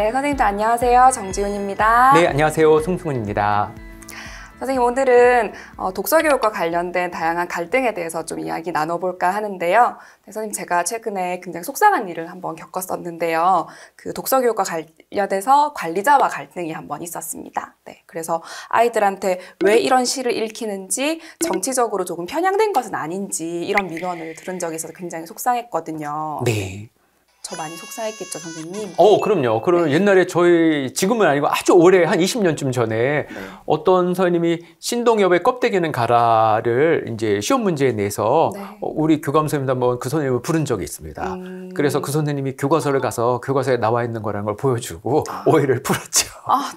네, 선생님들 안녕하세요. 정지훈입니다. 네, 안녕하세요. 송승훈입니다. 선생님, 오늘은 독서교육과 관련된 다양한 갈등에 대해서 좀 이야기 나눠볼까 하는데요. 네, 선생님, 제가 최근에 굉장히 속상한 일을 한번 겪었었는데요. 그 독서교육과 관련해서 관리자와 갈등이 한번 있었습니다. 네, 그래서 아이들한테 왜 이런 시를 읽히는지, 정치적으로 조금 편향된 것은 아닌지 이런 민원을 들은 적이 있어서 굉장히 속상했거든요. 네. 저 많이 속상했겠죠, 선생님? 그럼요. 그럼 네. 옛날에 지금은 아니고 아주 오래, 한 20년쯤 전에 어떤 선생님이 신동엽의 껍데기는 가라를 이제 시험 문제에 내서 우리 교감 선생님도 한번 그 선생님을 부른 적이 있습니다. 그래서 그 선생님이 교과서를 가서 교과서에 나와 있는 거라는 걸 보여주고 오해를 풀었죠.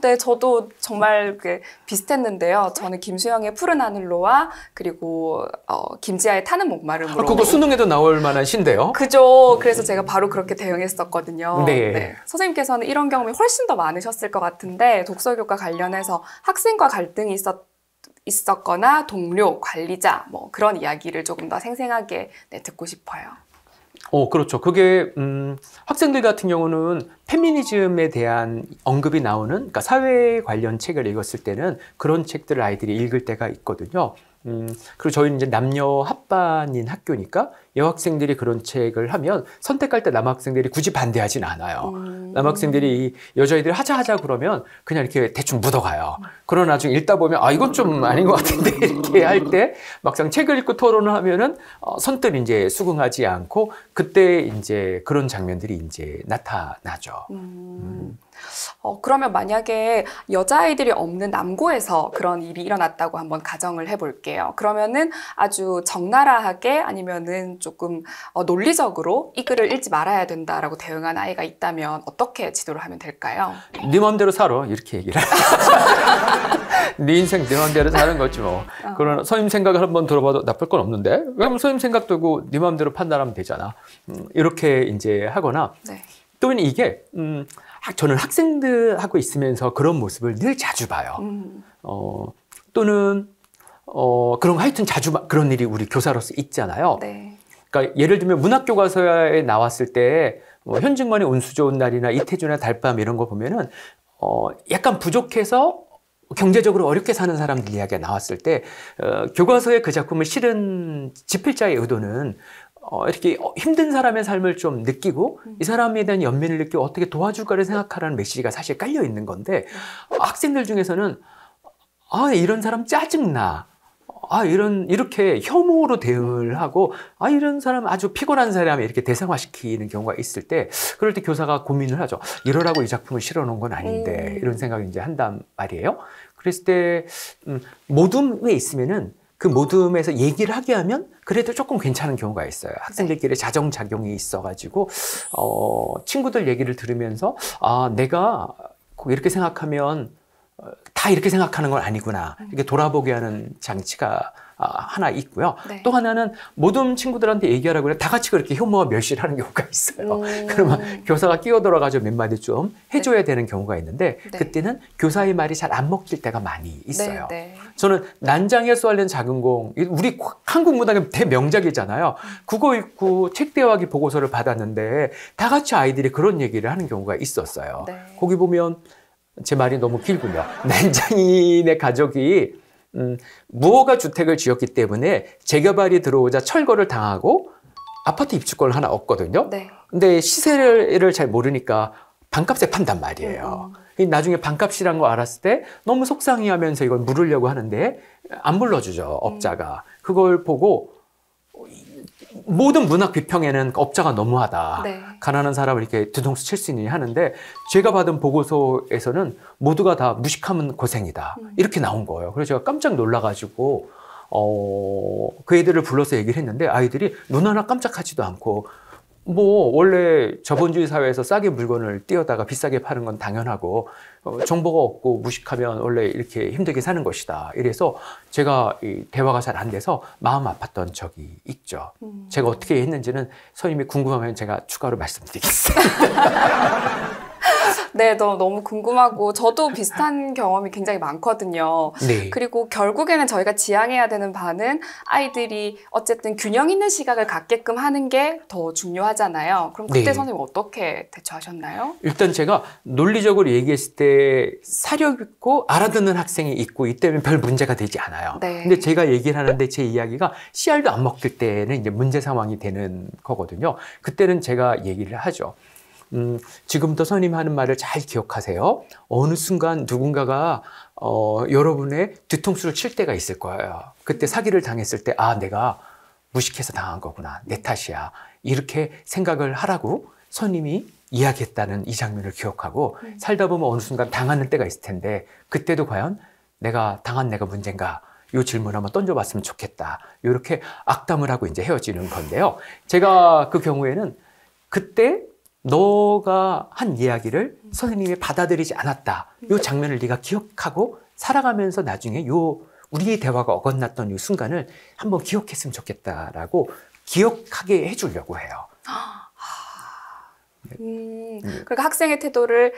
네, 저도 정말 비슷했는데요. 저는 김수영의 푸른 하늘로와 그리고 김지아의 타는 목마름으로. 그거 수능에도 나올 만한 시인데요. 그죠. 그래서 제가 바로 그렇게 대응했었거든요. 네. 선생님께서는 이런 경험이 훨씬 더 많으셨을 것 같은데 독서교육과 관련해서 학생과 갈등이 있었거나 동료, 관리자 뭐 그런 이야기를 조금 더 생생하게 듣고 싶어요. 그렇죠. 그게 학생들 같은 경우는 페미니즘에 대한 언급이 나오는, 그러니까 사회 관련 책을 읽었을 때는 그런 책들을 아이들이 읽을 때가 있거든요. 그리고 저희는 이제 남녀 합반인 학교니까 여학생들이 그런 책을 하면 선택할 때 남학생들이 굳이 반대하진 않아요. 남학생들이 여자애들이 하자 그러면 그냥 이렇게 대충 묻어가요. 그러나 나중에 읽다 보면 이건 좀 아닌 것 같은데 이렇게 할 때 막상 책을 읽고 토론을 하면은 선뜻 이제 수긍하지 않고 그때 이제 그런 장면들이 이제 나타나죠. 그러면 만약에 여자아이들이 없는 남고에서 그런 일이 일어났다고 한번 가정을 해볼게요. 그러면은 아주 적나라하게 아니면은 조금 논리적으로 이 글을 읽지 말아야 된다라고 대응한 아이가 있다면 어떻게 지도를 하면 될까요? 네 마음대로 살아 이렇게 얘기를 네 인생 네 마음대로 사는 거지 뭐. 그러나 선생님 생각을 한번 들어봐도 나쁠 건 없는데 왜냐면 선생님 생각 들고 네 마음대로 판단하면 되잖아. 이렇게 이제 하거나 또는 이게 저는 학생들하고 있으면서 그런 모습을 늘 자주 봐요. 또는 그런 거 하여튼 자주 그런 일이 우리 교사로서 있잖아요. 네. 그러니까 예를 들면 문학교과서에 나왔을 때 현직만의 운수 좋은 날이나 이태준의 달밤 이런 거 보면은 약간 부족해서 경제적으로 어렵게 사는 사람들 이야기가 나왔을 때 교과서에 그 작품을 실은 집필자의 의도는 이렇게 힘든 사람의 삶을 좀 느끼고 이 사람에 대한 연민을 느끼고 어떻게 도와줄까를 생각하라는 메시지가 사실 깔려 있는 건데 학생들 중에서는 이런 사람 짜증나. 이렇게 혐오로 대응을 하고, 이런 사람 아주 피곤한 사람이 이렇게 대상화시키는 경우가 있을 때, 그럴 때 교사가 고민을 하죠. 이러라고 이 작품을 실어놓은 건 아닌데, 이런 생각을 이제 한단 말이에요. 그랬을 때, 모둠에 있으면은, 그 모둠에서 얘기를 하게 하면, 그래도 조금 괜찮은 경우가 있어요. 학생들끼리 자정작용이 있어가지고, 친구들 얘기를 들으면서, 내가 이렇게 생각하면, 다 이렇게 생각하는 건 아니구나. 이렇게 돌아보게 하는 장치가 하나 있고요. 또 하나는 모든 친구들한테 얘기하라고 그래 다 같이 그렇게 혐오와 멸시를 하는 경우가 있어요. 그러면 교사가 끼어들어가지고 몇 마디 좀 해줘야 되는 경우가 있는데 그때는 교사의 말이 잘 안 먹힐 때가 많이 있어요. 저는 난장에 쏘아낸 작은 공, 우리 한국 문학의 대명작이잖아요. 국어 읽고 책 대화하기 보고서를 받았는데 다 같이 아이들이 그런 얘기를 하는 경우가 있었어요. 거기 보면 제 말이 너무 길군요. 난장인의 가족이 무허가 주택을 지었기 때문에 재개발이 들어오자 철거를 당하고 아파트 입주권을 하나 얻거든요. 근데 시세를 잘 모르니까 반값에 판단 말이에요. 나중에 반값이란 거 알았을 때 너무 속상해하면서 이걸 물으려고 하는데 안 불러주죠, 업자가. 그걸 보고 모든 문학 비평에는 업자가 너무하다. 가난한 사람을 이렇게 뒤통수 칠 수 있느냐 하는데 제가 받은 보고서에서는 모두가 다 무식하면 고생이다. 이렇게 나온 거예요. 그래서 제가 깜짝 놀라가지고 그 애들을 불러서 얘기를 했는데 아이들이 눈 하나 깜짝하지도 않고 원래 자본주의 사회에서 싸게 물건을 띄어다가 비싸게 파는 건 당연하고 정보가 없고 무식하면 원래 이렇게 힘들게 사는 것이다. 이래서 제가 이 대화가 잘 안 돼서 마음 아팠던 적이 있죠. 제가 어떻게 했는지는 선생님이 궁금하면 제가 추가로 말씀드리겠습니다. 네, 너무 궁금하고 저도 비슷한 경험이 굉장히 많거든요. 네. 그리고 결국에는 저희가 지향해야 되는 바는 아이들이 어쨌든 균형 있는 시각을 갖게끔 하는 게 더 중요하잖아요. 그럼 그때 네. 선생님 어떻게 대처하셨나요? 일단 제가 논리적으로 얘기했을 때 사력 있고 알아듣는 학생이 있고 이때면 별 문제가 되지 않아요. 네. 근데 제가 얘기를 하는데 제 이야기가 씨알도 안 먹힐 때는 이제 문제 상황이 되는 거거든요. 그때는 제가 얘기를 하죠. 지금부터 선생님이 하는 말을 잘 기억하세요. 어느 순간 누군가가 여러분의 뒤통수를 칠 때가 있을 거예요. 그때 사기를 당했을 때 아, 내가 무식해서 당한 거구나. 내 탓이야. 이렇게 생각을 하라고 선생님이 이야기했다는 이 장면을 기억하고 살다 보면 어느 순간 당하는 때가 있을 텐데 그때도 과연 내가 당한 내가 문제인가? 이 질문 한번 던져봤으면 좋겠다. 이렇게 악담을 하고 이제 헤어지는 건데요. 제가 그 경우에는 그때 너가 한 이야기를 선생님이 받아들이지 않았다. 이 장면을 네가 기억하고 살아가면서 나중에 우리의 대화가 어긋났던 이 순간을 한번 기억했으면 좋겠다라고 기억하게 해주려고 해요. 그러니까 학생의 태도를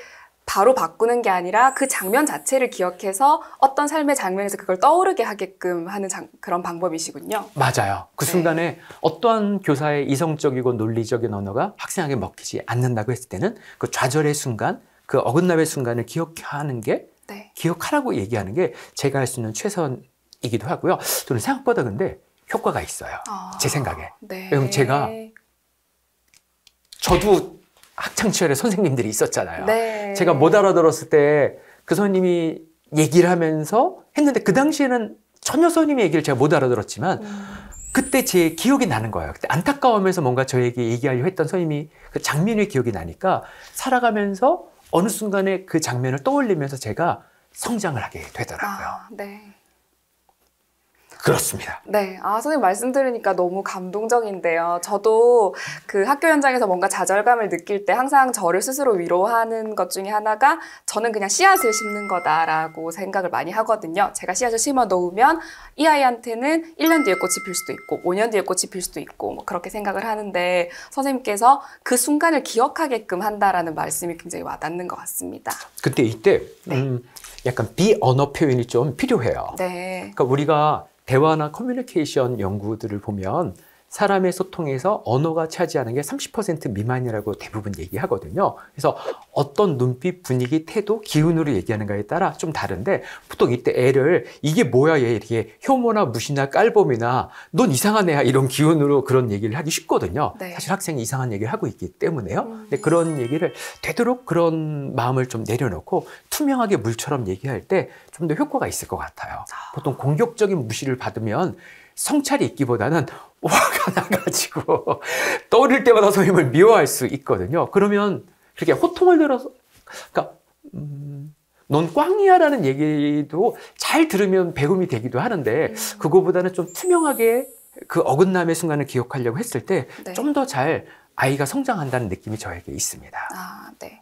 바로 바꾸는 게 아니라 그 장면 자체를 기억해서 어떤 삶의 장면에서 그걸 떠오르게 하게끔 하는 그런 방법이시군요. 맞아요. 그 네. 순간에 어떠한 교사의 이성적이고 논리적인 언어가 학생에게 먹히지 않는다고 했을 때는 그 좌절의 순간, 그 어긋남의 순간을 기억하는 게 네. 기억하라고 얘기하는 게 제가 할 수 있는 최선이기도 하고요. 저는 생각보다 근데 효과가 있어요. 제 생각에. 네. 왜냐면 저도 학창시절에 선생님들이 있었잖아요. 네. 제가 못 알아들었을 때 그 선생님이 얘기를 하면서 했는데 그 당시에는 전혀 선생님의 얘기를 제가 못 알아들었지만 그때 제 기억이 나는 거예요. 그때 안타까워하면서 뭔가 저에게 얘기하려고 했던 선생님이 그 장면이 기억이 나니까 살아가면서 어느 순간에 그 장면을 떠올리면서 제가 성장을 하게 되더라고요. 네. 그렇습니다. 네. 선생님 말씀 들으니까 너무 감동적인데요. 저도 그 학교 현장에서 뭔가 좌절감을 느낄 때 항상 저를 스스로 위로하는 것 중에 하나가 저는 그냥 씨앗을 심는 거다라고 생각을 많이 하거든요. 제가 씨앗을 심어 놓으면 이 아이한테는 1년 뒤에 꽃이 필 수도 있고 5년 뒤에 꽃이 필 수도 있고 뭐 그렇게 생각을 하는데 선생님께서 그 순간을 기억하게끔 한다라는 말씀이 굉장히 와닿는 것 같습니다. 그때 이때 약간 비언어 표현이 좀 필요해요. 네. 그러니까 우리가 대화나 커뮤니케이션 연구들을 보면 사람의 소통에서 언어가 차지하는 게 30% 미만이라고 대부분 얘기하거든요. 그래서 어떤 눈빛, 분위기, 태도, 기운으로 얘기하는가에 따라 좀 다른데 보통 이때 애를 이게 뭐야 얘 이렇게 혐오나 무시나 깔범이나 넌 이상한 애야 이런 기운으로 그런 얘기를 하기 쉽거든요. 네. 사실 학생이 이상한 얘기를 하고 있기 때문에요. 근데 그런 얘기를 되도록 그런 마음을 좀 내려놓고 투명하게 물처럼 얘기할 때 좀 더 효과가 있을 것 같아요. 보통 공격적인 무시를 받으면 성찰이 있기보다는 화가 나가지고 떠오를 때마다 선생님을 미워할 수 있거든요. 그러면 그렇게 호통을 들어서 그러니까 넌 꽝이야라는 얘기도 잘 들으면 배움이 되기도 하는데 그거보다는 좀 투명하게 그 어긋남의 순간을 기억하려고 했을 때 좀 더 잘 아이가 성장한다는 느낌이 저에게 있습니다. 네.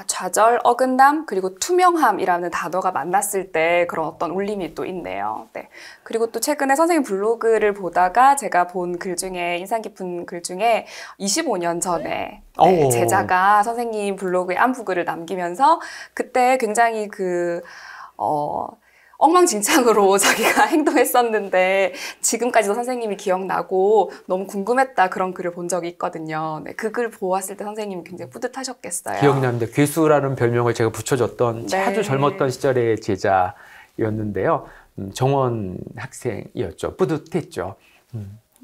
좌절, 어긋남, 그리고 투명함이라는 단어가 만났을 때 그런 어떤 울림이 또 있네요. 네. 그리고 또 최근에 선생님 블로그를 보다가 제가 본 글 중에 인상 깊은 글 중에 25년 전에 제자가 선생님 블로그에 안부글을 남기면서 그때 굉장히 엉망진창으로 자기가 행동했었는데 지금까지도 선생님이 기억나고 너무 궁금했다 그런 글을 본 적이 있거든요. 네, 그 글 보았을 때 선생님이 굉장히 뿌듯하셨겠어요. 기억납니다. 괴수라는 별명을 제가 붙여줬던 네. 아주 젊었던 시절의 제자였는데요. 정원 학생이었죠. 뿌듯했죠.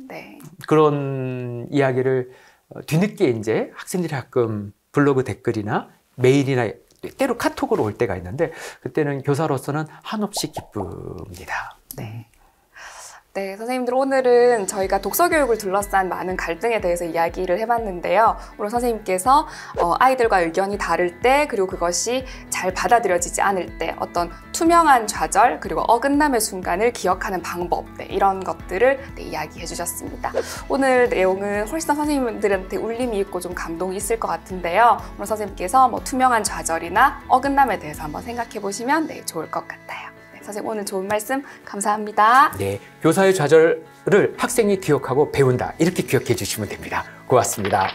네. 그런 이야기를 뒤늦게 이제 학생들이 가끔 블로그 댓글이나 메일이나 때로 카톡으로 올 때가 있는데 그때는 교사로서는 한없이 기쁩니다. 네. 네, 선생님들 오늘은 저희가 독서 교육을 둘러싼 많은 갈등에 대해서 이야기를 해봤는데요. 오늘 선생님께서 아이들과 의견이 다를 때 그리고 그것이 잘 받아들여지지 않을 때 어떤 투명한 좌절 그리고 어긋남의 순간을 기억하는 방법 이런 것들을 이야기해 주셨습니다. 오늘 내용은 훨씬 더 선생님들한테 울림이 있고 좀 감동이 있을 것 같은데요. 오늘 선생님께서 투명한 좌절이나 어긋남에 대해서 한번 생각해 보시면 좋을 것 같아요. 선생님 오늘 좋은 말씀 감사합니다. 네, 교사의 좌절을 학생이 기억하고 배운다. 이렇게 기억해 주시면 됩니다. 고맙습니다.